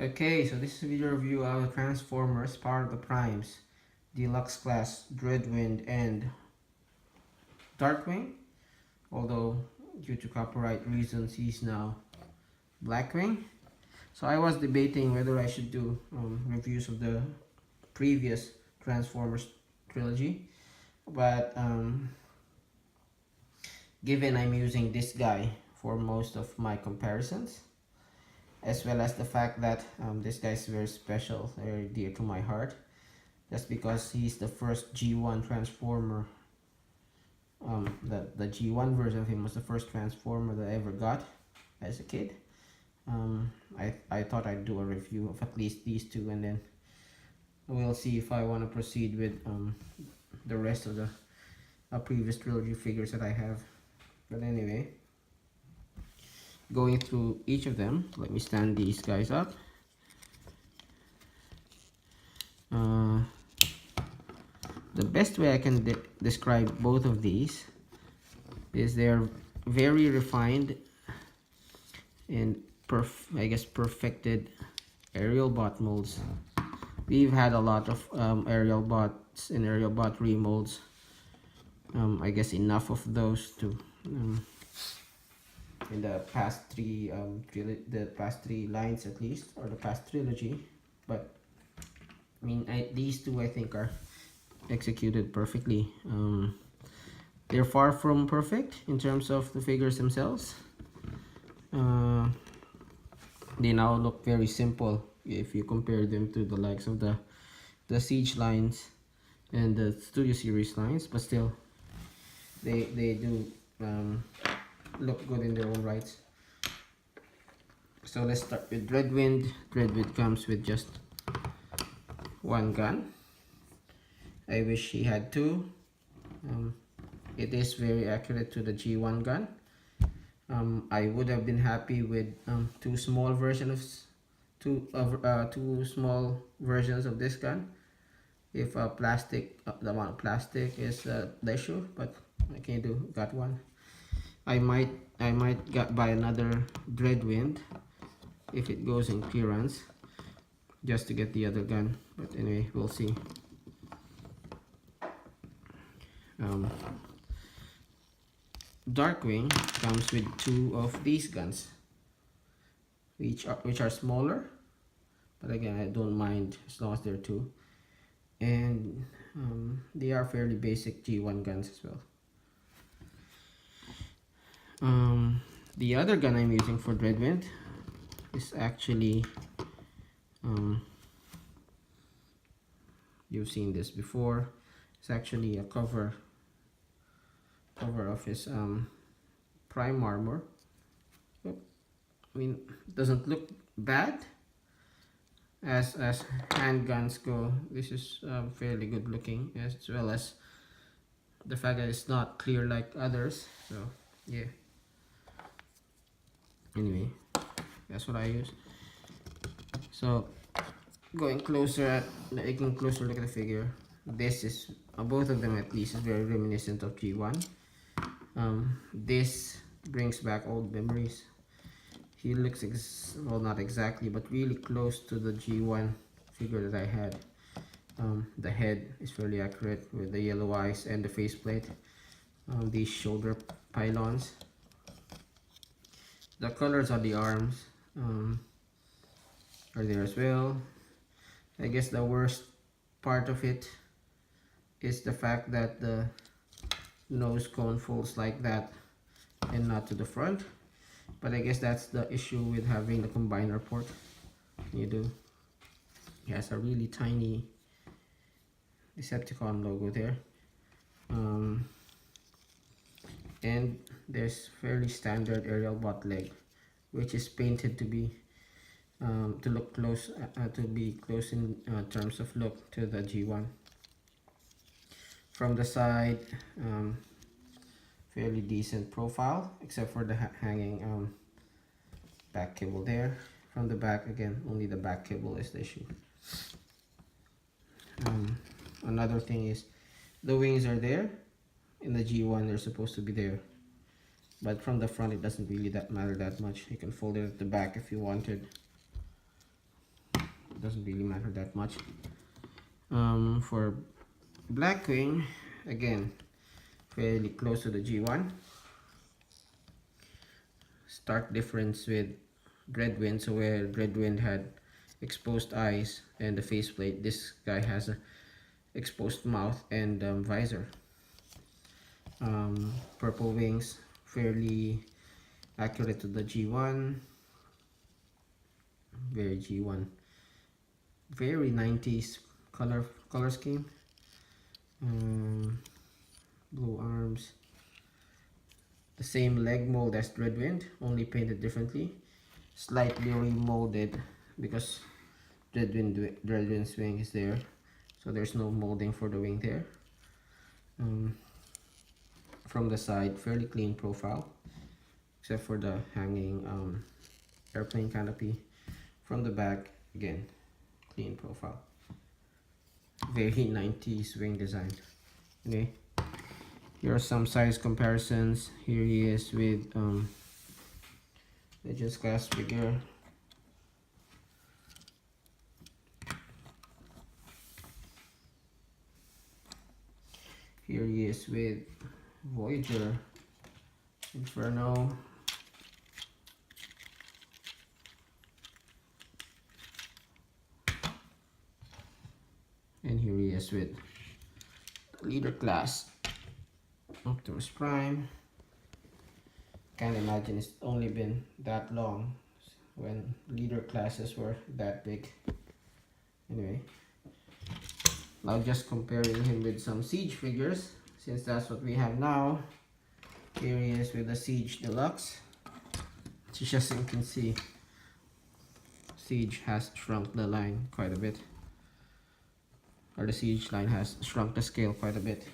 Okay, so this is a video review of the Transformers Power of the Primes Deluxe Class Dreadwind and Darkwing. Although due to copyright reasons he's now Blackwing. So I was debating whether I should do reviews of the previous Transformers trilogy, but given I'm using this guy for most of my comparisons, as well as the fact that this guy is very special, very dear to my heart, just because he's the first G1 Transformer. The G1 version of him was the first Transformer that I ever got as a kid. I thought I'd do a review of at least these two, and then we'll see if I want to proceed with the rest of the previous trilogy figures that I have. But anyway, going through each of them, let me stand these guys up. The best way I can describe both of these is they're very refined and perfected aerial bot molds. We've had a lot of aerial bots and aerial bot remolds. I guess enough of those to in the past three lines at least, or the past trilogy. But I mean, these two I think are executed perfectly. They're far from perfect in terms of the figures themselves. They now look very simple if you compare them to the likes of the Siege lines and the Studio Series lines, but still they do look good in their own rights. So let's start with Dreadwind. Dreadwind comes with just one gun. I wish he had two. It is very accurate to the G1 gun. I would have been happy with two small versions of this gun if the amount of plastic is the issue, but I can't do. Got one. I might buy another Dreadwind if it goes in clearance, just to get the other gun. But anyway, we'll see. Darkwing comes with two of these guns, which are smaller, but again, I don't mind as long as they're two, and they are fairly basic G1 guns as well. The other gun I'm using for Dreadwind is actually you've seen this before. It's actually a cover of his prime armor. I mean, it doesn't look bad as handguns go. This is fairly good looking, as well as the fact that it's not clear like others. So yeah, anyway, that's what I use. So going closer taking a closer look at the figure, this is both of them at least is very reminiscent of G1. This brings back old memories. He looks well, not exactly, but really close to the G1 figure that I had. The head is fairly accurate with the yellow eyes and the faceplate. These shoulder pylons. The colors on the arms are there as well. I guess the worst part of it is the fact that the nose cone folds like that and not to the front, but I guess that's the issue with having the combiner port. It has a really tiny Decepticon logo there, and there's fairly standard aerial bot leg, which is painted to be to look close to be close in terms of look to the G1. From the side, fairly decent profile, except for the hanging back cable there. From the back, again, only the back cable is the issue. Another thing is the wings are there. In the G1, they're supposed to be there, but from the front, it doesn't really matter that much. You can fold it at the back if you wanted. doesn't really matter that much. For Blackwing, again, fairly close to the G1. Stark difference with Dreadwind. So where Dreadwind had exposed eyes and the faceplate, this guy has a exposed mouth and visor. Purple wings, fairly accurate to the G1. Very G1. Very 90s color scheme. Blue arms. The same leg mold as Dreadwind, only painted differently. Slightly remolded because Dreadwind's wing is there, so there's no molding for the wing there. From the side, fairly clean profile, except for the hanging airplane canopy. From the back, again, clean profile. Very 90s wing design. Okay, here are some size comparisons. Here he is with Legends class figure. Here he is with Voyager, Inferno, and here he is with Leader class, Optimus Prime. Can't imagine it's only been that long when Leader classes were that big. Anyway, now just comparing him with some Siege figures, since that's what we have now. Here he is with the Siege Deluxe. Just as you can see, Siege has shrunk the line quite a bit, or the Siege line has shrunk the scale quite a bit.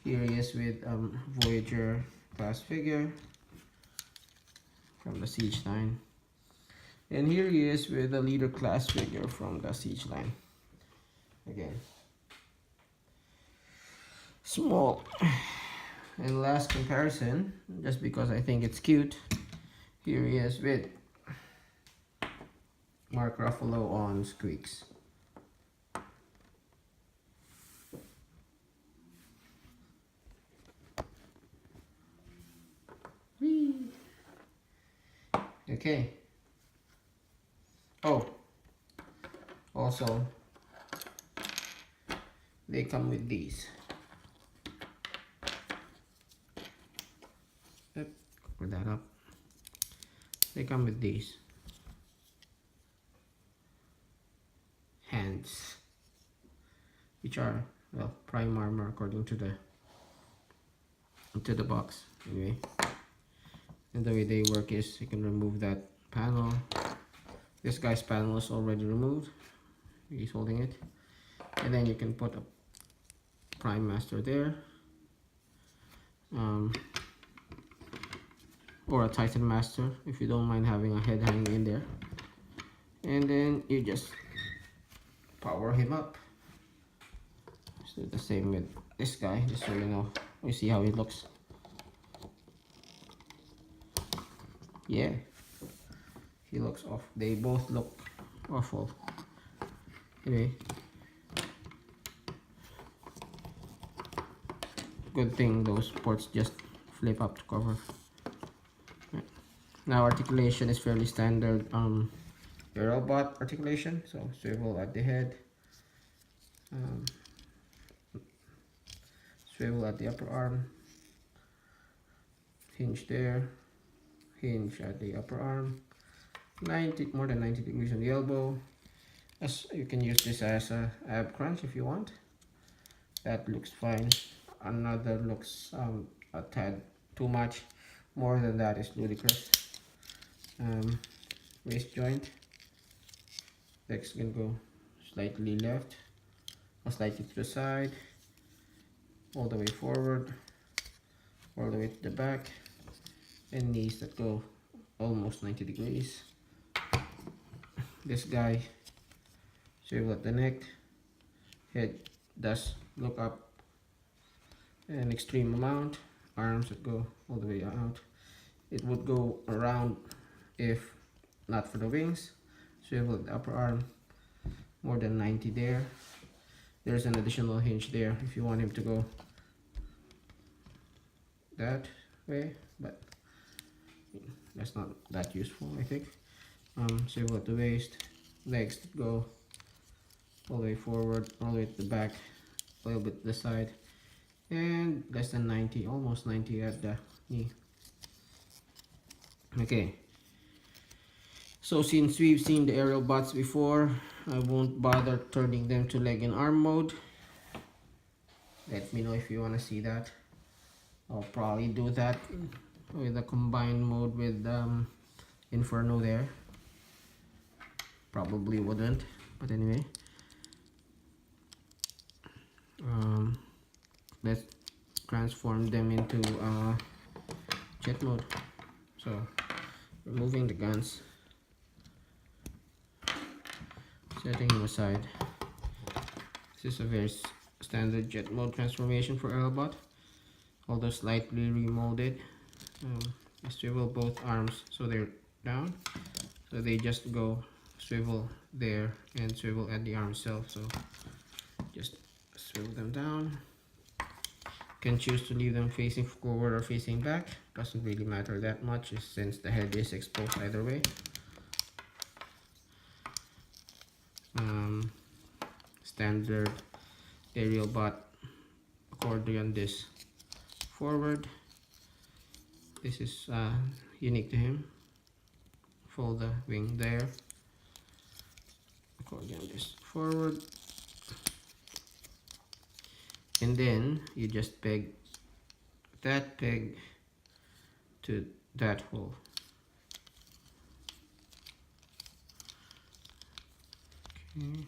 Here he is with Voyager class figure from the Siege line, and here he is with a Leader class figure from the Siege line. Again, small. And last comparison, just because I think it's cute, here he is with Mark Ruffalo on Squeaks. Whee! Okay. Oh, also they come with these. Yep, cover that up. They come with these hands, which are, well, prime armor according to the box. Anyway, and the way they work is you can remove that panel. This guy's panel is already removed. He's holding it, and then you can put a Prime Master there, or a Titan Master if you don't mind having a head hanging in there, and then you just power him up. Let's do the same with this guy, just so you know. You see how he looks. Yeah, he looks off. They both look awful. Anyway, good thing those ports just flip up to cover. Right. Now articulation is fairly standard robot articulation, so swivel at the head, swivel at the upper arm, hinge there, hinge at the upper arm, more than 90 degrees on the elbow. As you can use this as a ab crunch if you want. That looks fine. Another looks a tad too much. More than that is ludicrous. Waist joint, legs can go slightly left or slightly to the side, all the way forward, all the way to the back, and knees that go almost 90 degrees. This guy, swivel at the neck, head does look up an extreme amount, arms that go all the way out. It would go around if not for the wings. Swivel at the upper arm, more than 90 there. There's an additional hinge there if you want him to go that way, but that's not that useful, I think. Swivel at the waist, legs that go all the way forward, all the way to the back, a little bit to the side, and less than 90, almost 90 at the knee. Okay, so since we've seen the aerial bots before, I won't bother turning them to leg and arm mode. Let me know if you want to see that. I'll probably do that with a combined mode with Inferno there. Probably wouldn't, but anyway. Let's transform them into jet mode. So removing the guns, setting them aside. This is a very standard jet mode transformation for Aerobot, although slightly remolded. Swivel both arms so they're down, so they just go swivel there and swivel at the arm itself. So just swivel them down. You can choose to leave them facing forward or facing back, doesn't really matter that much since the head is exposed either way. Standard aerial bot accordion this forward. This is unique to him. Fold the wing there, accordion this forward, and then you just peg that peg to that hole. Okay.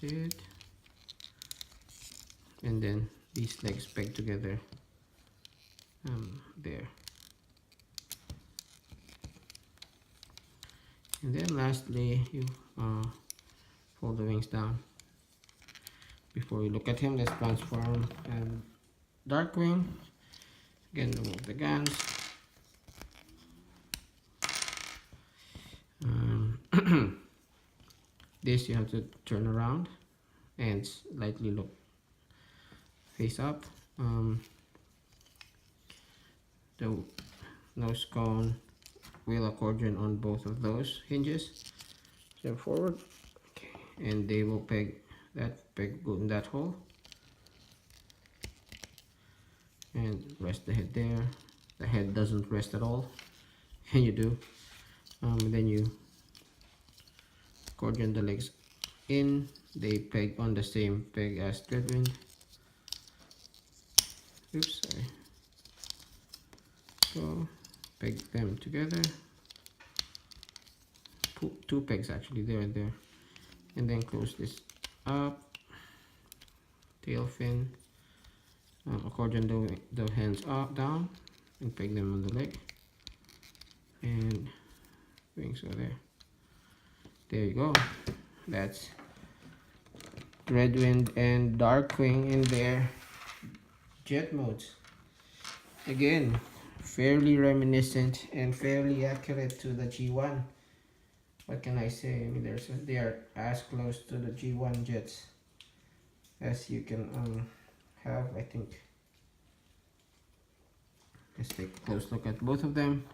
That's it. And then these legs peg together there. And then lastly, you fold the wings down. Before we look at him, let's transform and Darkwing. Again, remove the guns. This you have to turn around and slightly look face up. The nose cone wheel accordion on both of those hinges. Step forward, okay, and they will peg that peg go in that hole, and rest the head there. The head doesn't rest at all, and you do. Then you accordion the legs in. They peg on the same peg as Dreadwind. Oops, sorry. So peg them together. Put two pegs actually, there and there, and then close this up. Tail fin. Accordion the hands up down and peg them on the leg, and wings are there. There you go. That's Dreadwind and Darkwing in their jet modes. Again, fairly reminiscent and fairly accurate to the G1. What can I say? I mean, they are as close to the G1 jets as you can have, I think. Let's take a close look at both of them.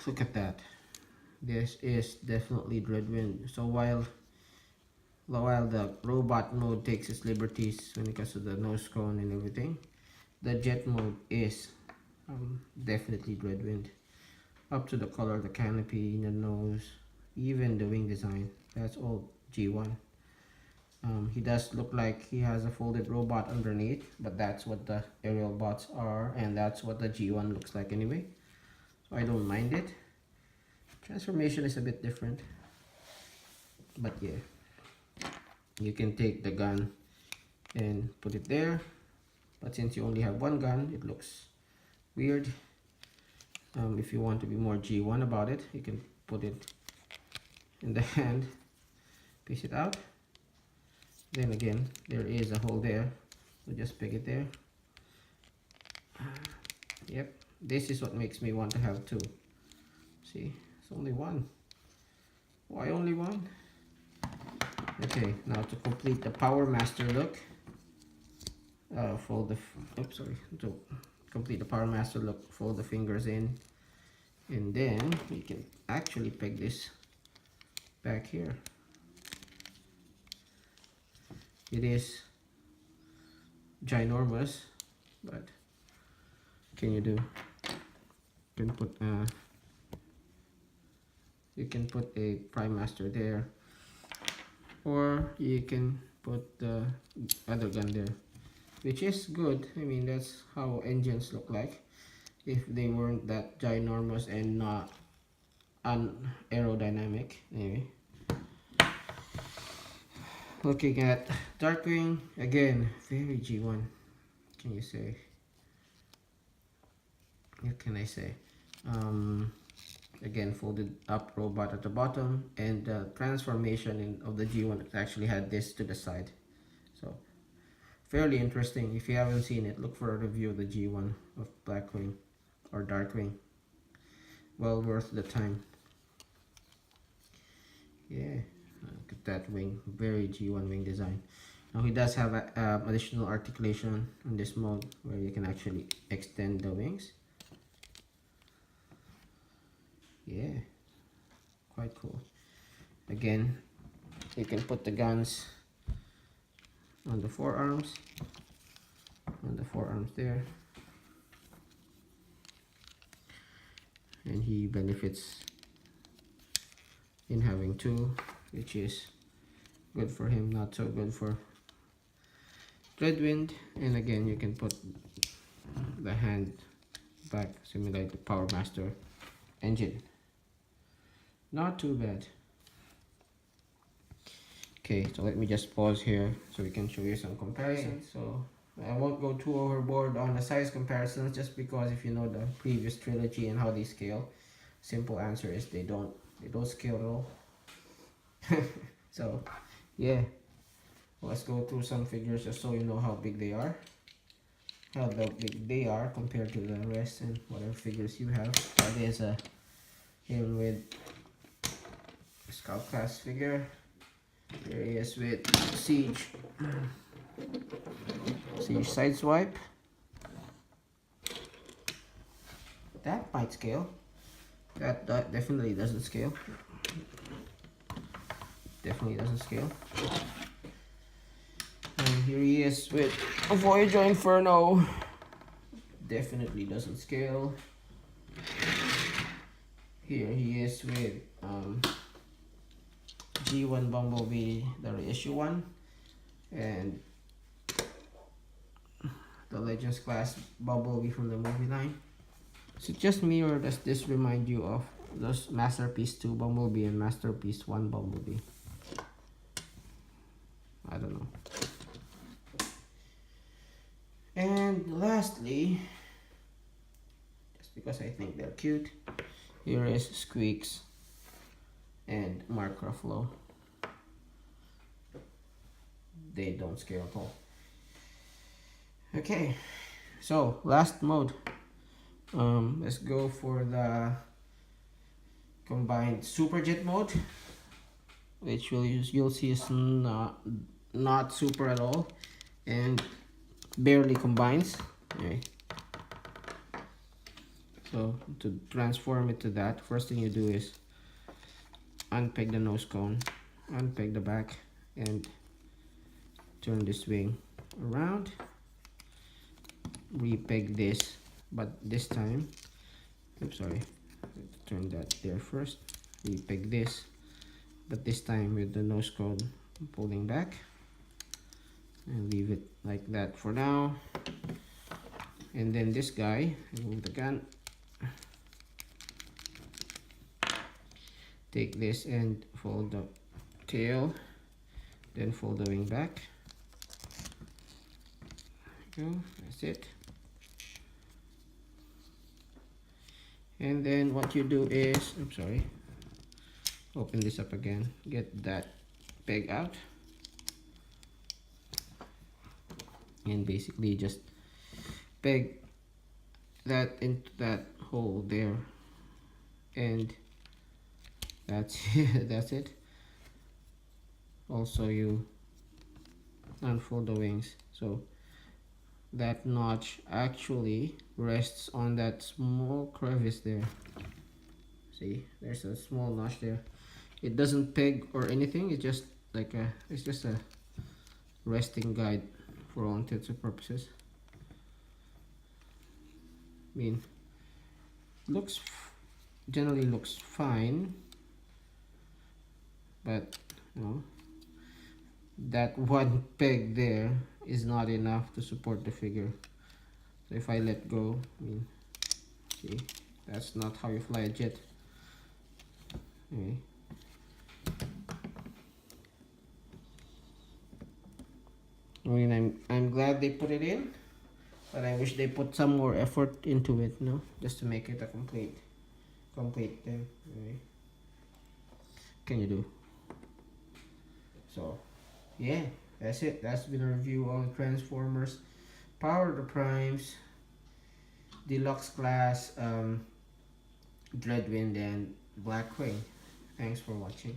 Look at that. This is definitely Dreadwind. So while the robot mode takes its liberties when it comes to the nose cone and everything, the jet mode is definitely Dreadwind. Up to the color, the canopy, the nose, even the wing design, that's all G1. He does look like he has a folded robot underneath, but that's what the aerial bots are, and that's what the G1 looks like anyway. So I don't mind it. Transformation is a bit different, but yeah, you can take the gun and put it there, but since you only have one gun, it looks weird. If you want to be more G1 about it, you can put it in the hand, piece it out. Then again, there is a hole there, so just peg it there. Yep, this is what makes me want to have two. See, it's only one. Why only one? Okay, now to complete the Power Master look, fold the, oops, sorry, to complete the Power Master look, fold the fingers in, and then you can actually peg this back here. It is ginormous, but can you do? You can put a Prime Master there, or you can put the other gun there, which is good. I mean, that's how engines look like if they weren't that ginormous and not aerodynamic. Anyway, looking at Darkwing again, very G1. Can you say? What can I say? Again, folded up robot at the bottom, and the transformation of the G1 actually had this to the side. So fairly interesting. If you haven't seen it, look for a review of the G1 of Blackwing or Darkwing. Well worth the time. Yeah, look at that wing, very G1 wing design. Now he does have additional articulation in this mode where you can actually extend the wings. Yeah, quite cool. Again, you can put the guns on the forearms, there, and he benefits in having two, which is good for him, not so good for Dreadwind. And again, you can put the hand back, simulate the Power Master engine. Not too bad. Okay, so let me just pause here so we can show you some comparisons. So I won't go too overboard on the size comparisons, just because if you know the previous trilogy and how they scale, simple answer is they don't scale at all. So yeah, let's go through some figures just so you know how big they are, compared to the rest and whatever figures you have. There's a him with Scout class figure. Here he is with Siege Sideswipe. That might scale. That definitely doesn't scale. Definitely doesn't scale. And here he is with Voyager Inferno. Definitely doesn't scale. Here he is with G1 Bumblebee, the reissue one, and the Legends class Bumblebee from the movie line. So just me, or does this remind you of those Masterpiece 2 Bumblebee and Masterpiece 1 Bumblebee? I don't know. And lastly, just because I think they're cute, here is Squeaks and Mark Ruffalo. They don't scale at all. Okay, so last mode. Let's go for the combined Superjet mode, which you'll see is not super at all and barely combines. Okay. So to transform it to that, first thing you do is unpeg the nose cone, unpeg the back, and turn this wing around. Repeg this, but this time, oops, sorry, turn that there first. Repeg this, but this time with the nose cone pulling back, and leave it like that for now. And then this guy, remove the gun, take this and fold the tail, then fold the wing back. There you go, that's it. And then what you do is, I'm sorry, open this up again, get that peg out, and basically just peg that into that hole there, and that's it. That's it. Also, you unfold the wings, so that notch actually rests on that small crevice there. See, there's a small notch there. It doesn't peg or anything. It's just like it's just a resting guide for all intents and purposes. I mean, generally looks fine, but you know, that one peg there is not enough to support the figure. So if I let go, I mean, see, that's not how you fly a jet. Anyway. I mean, I'm glad they put it in, but I wish they put some more effort into it, no, just to make it a complete thing. Anyway. Can you do? So, yeah, that's it. That's been a review on Transformers, Power of the Primes, Deluxe Class, Dreadwind, and Blackwing. Thanks for watching.